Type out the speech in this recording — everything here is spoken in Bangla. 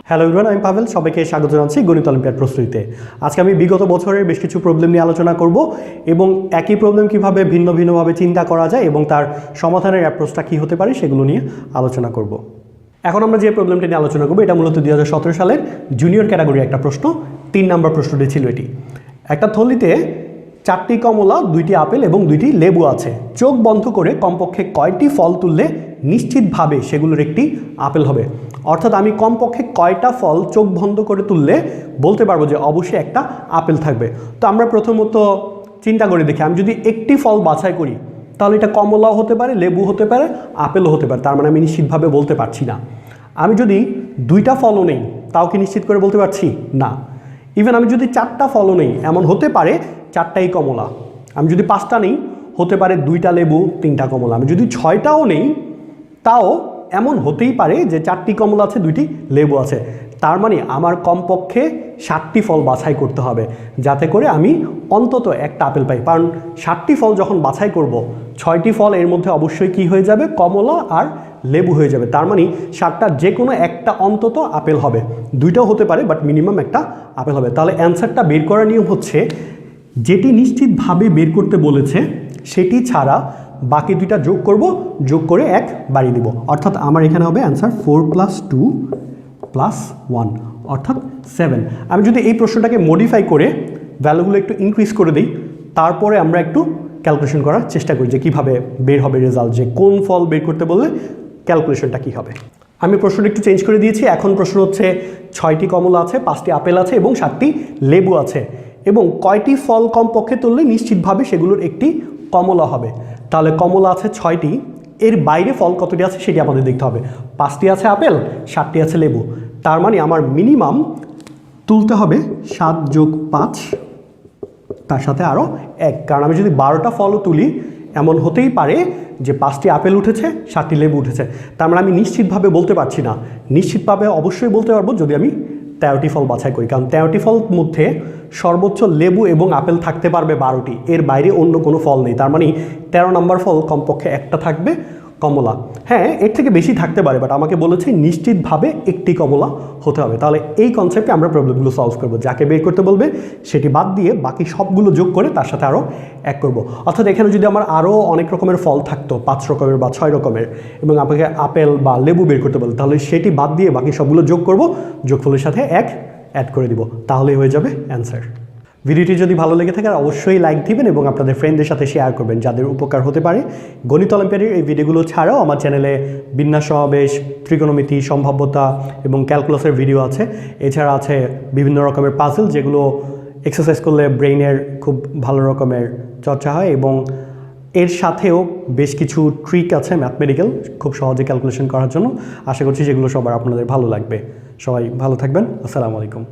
হ্যালো এভরিওয়ান, আমি পাভেল। সবাইকে স্বাগত জানাচ্ছি গণিত অলিম্পিয়াড প্রস্তুতিতে। আজকে আমি বিগত বছরের বেশ কিছু প্রবলেম নিয়ে আলোচনা করব এবং একই প্রবলেম কিভাবে ভিন্ন ভিন্নভাবে চিন্তা করা যায় এবং তার সমাধানের অ্যাপ্রোচটা কী হতে পারে সেগুলো নিয়ে আলোচনা করব। এখন আমরা যে প্রবলেমটা নিয়ে আলোচনা করবো এটা মূলত 2017 সালের জুনিয়র ক্যাটাগরির একটা প্রশ্ন। 3 নম্বর প্রশ্নটি ছিল এটি। একটা থলিতে 4টি কমলা, 2টি আপেল এবং 2টি লেবু আছে। চোখ বন্ধ করে কমপক্ষে কয়টি ফল তুললে নিশ্চিতভাবে সেগুলোর একটি আপেল হবে। অর্থাৎ আমি কমপক্ষে কয়টা ফল চোখ বন্ধ করে তুললে বলতে পারবো যে অবশ্যই একটা আপেল থাকবে। তো আমরা প্রথমত চিন্তা করে দেখি, আমি যদি একটি ফল বাছাই করি তাহলে এটা কমলাও হতে পারে, লেবু হতে পারে, আপেলও হতে পারে। তার মানে আমি নিশ্চিতভাবে বলতে পারছি না। আমি যদি 2টা ফলও নেই তাও কি নিশ্চিত করে বলতে পারছি না। ইভেন আমি যদি 4টা ফলও নেই, এমন হতে পারে 4টাই কমলা। আমি যদি 5টা নেই, হতে পারে 2টা লেবু 3টা কমলা। আমি যদি 6টাও নেই, তাও এমন হতেই পারে যে 4টি কমলা আছে, 2টি লেবু আছে। তার মানে আমার কমপক্ষে 7টি ফল বাছাই করতে হবে যাতে করে আমি অন্তত একটা আপেল পাই। কারণ 7টি ফল যখন বাছাই করব, 6টি ফল এর মধ্যে অবশ্যই কি হয়ে যাবে, কমলা আর লেবু হয়ে যাবে। তার মানে 7টার যে কোনো একটা অন্তত আপেল হবে। 2টাও হতে পারে, বাট মিনিমাম একটা আপেল হবে। তাহলে অ্যান্সারটা বের করার নিয়ম হচ্ছে, যেটি নিশ্চিতভাবে বের করতে বলেছে সেটি ছাড়া বাকি 2টা যোগ করব, যোগ করে 1 বাড়িয়ে দিব। অর্থাৎ আমার এখানে হবে অ্যান্সার 4 + 2 + 1 অর্থাৎ 7। আমি যদি এই প্রশ্নটাকে মডিফাই করে ভ্যালুগুলো একটু ইনক্রিজ করে দিই, তারপরে আমরা একটু ক্যালকুলেশন করার চেষ্টা করি যে কীভাবে বের হবে রেজাল্ট, যে কোন ফল বের করতে বললে ক্যালকুলেশনটা কী হবে। আমি প্রশ্নটা একটু চেঞ্জ করে দিয়েছি। এখন প্রশ্ন হচ্ছে 6টি কমলা আছে, 5টি আপেল আছে এবং 7টি লেবু আছে, এবং কয়টি ফল কমপক্ষে তুললে নিশ্চিতভাবে সেগুলোর একটি কমলা হবে। তাহলে কমলা আছে 6টি, এর বাইরে ফল কতটি আছে সেটি আমাদের দেখতে হবে। 5টি আছে আপেল, 7টি আছে লেবু। তার মানে আমার মিনিমাম তুলতে হবে 7 + 5, তার সাথে আরও 1। কারণ আমি যদি 12টা ফলও তুলি, এমন হতেই পারে যে 5টি আপেল উঠেছে, 7টি লেবু উঠেছে। তার মানে আমি নিশ্চিতভাবে বলতে পারছি না। নিশ্চিতভাবে অবশ্যই বলতে পারবো যদি আমি 13টি ফল বাছাই করি। কারণ 13টি ফল মধ্যে সর্বোচ্চ লেবু এবং আপেল থাকতে পারবে 12টি, এর বাইরে অন্য কোনো ফল নেই। তার মানে 13 নম্বর ফল কমপক্ষে একটা থাকবে, কমলা। হ্যাঁ, এর থেকে বেশি থাকতে পারে, বাট আমাকে বলেছে নিশ্চিতভাবে একটি কমলা হতে হবে। তাহলে এই কনসেপ্টে আমরা প্রবলেমগুলো সলভ করবো। যাকে বের করতে বলবে সেটি বাদ দিয়ে বাকি সবগুলো যোগ করে তার সাথে আরও 1 করব। অর্থাৎ এখানে যদি আমার আরও অনেক রকমের ফল থাকতো, 5 রকমের বা 6 রকমের, এবং আপনাকে আপেল বা লেবু বের করতে বলে, তাহলে সেটি বাদ দিয়ে বাকি সবগুলো যোগ করব, যোগফলের সাথে 1 অ্যাড করে দিব, তাহলেই হয়ে যাবে অ্যান্সার। ভিডিওটি যদি ভালো লেগে থাকে অবশ্যই লাইক দিবেন এবং আপনাদের ফ্রেন্ডদের সাথে শেয়ার করবেন যাদের উপকার হতে পারে। গণিত অলিম্পিয়াডের এই ভিডিওগুলো ছাড়াও আমার চ্যানেলে বিন্যাস সমাবেশ, ত্রিকোণমিতি, সম্ভাব্যতা এবং ক্যালকুলাসের ভিডিও আছে। এছাড়া আছে বিভিন্ন রকমের পাজল, যেগুলো এক্সারসাইজ করলে ব্রেইনের খুব ভালো রকমের চর্চা হয়, এবং এর সাথেও বেশ কিছু ট্রিক আছে ম্যাথমেটিক্যাল, খুব সহজে ক্যালকুলেশন করার জন্য। আশা করছি যেগুলো সবার আপনাদের ভালো লাগবে। সবাই ভালো থাকবেন। আসসালামু আলাইকুম।